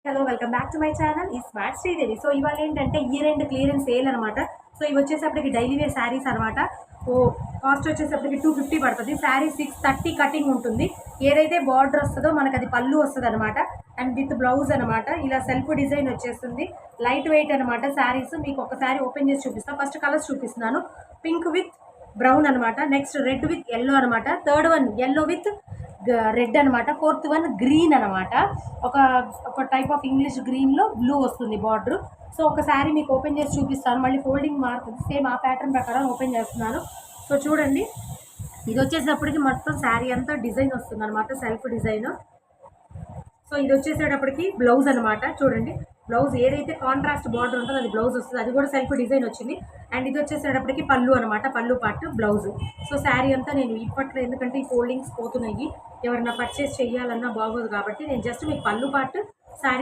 Hello welcome back to my channel ఈ smart Sridevi. So ఇవాళ ఏంటంటే ఇయర్ ఎండ్ క్లియరెన్స్ సేల్ అనమాట. సో ఇవి వచ్చేసప్పటికి డైలీ వేర్ శారీస్ అనమాట. ఓ కాస్ట్ వచ్చేసప్పటికి 250 పడుతుంది. శారీ 630 కటింగ్ ఉంటుంది. ఏదైతే బార్డర్ వస్తుందో మనకు అది పళ్ళు వస్తుంది అనమాట. అండ్ విత్ బ్లౌజ్ అనమాట. ఇలా సెల్ఫ్ డిజైన్ వచ్చేస్తుంది. లైట్ వెయిట్ అనమాట శారీస్. మీకు ఒకసారి ఓపెన్ చేసి చూపిస్తాను. ఫస్ట్ కలర్స్ చూపిస్తున్నాను. పింక్ విత్ బ్రౌన్ అనమాట. నెక్స్ట్ రెడ్ విత్ ఎల్లో అనమాట. Third one yellow with red అనమాట. ఫోర్త్ వన్ గ్రీన్ అనమాట. ఒక ఒక టైప్ ఆఫ్ ఇంగ్లీష్ గ్రీన్లో బ్లూ వస్తుంది బార్డర్. సో ఒకసారి మీకు ఓపెన్ చేసి చూపిస్తాను. మళ్ళీ ఫోల్డింగ్ మారుతుంది. సేమ్ ఆ ప్యాటర్న్ ప్రకారం ఓపెన్ చేస్తున్నాను. సో చూడండి, ఇది వచ్చేటప్పటికి మొత్తం శారీ అంతా డిజైన్ వస్తుంది అనమాట, సెల్ఫ్ డిజైన్. సో ఇది వచ్చేసేటప్పటికి బ్లౌజ్ అనమాట. చూడండి, బ్లౌజ్ ఏదైతే కాంట్రాస్ట్ బార్డర్ ఉంటుందో అది బ్లౌజ్ వస్తుంది. అది కూడా సెల్ఫ్ డిజైన్ వచ్చింది. అండ్ ఇది వచ్చేసేటప్పటికి పళ్ళు అనమాట. పళ్ళు పార్ట్ బ్లౌజ్. సో శారీ అంతా నేను ఇప్పట్లో, ఎందుకంటే ఈ ఫోల్డింగ్స్ పోతున్నాయి, ఎవరైనా పర్చేస్ చేయాలన్నా బాగోదు కాబట్టి నేను జస్ట్ మీకు పళ్ళు పార్ట్ శారీ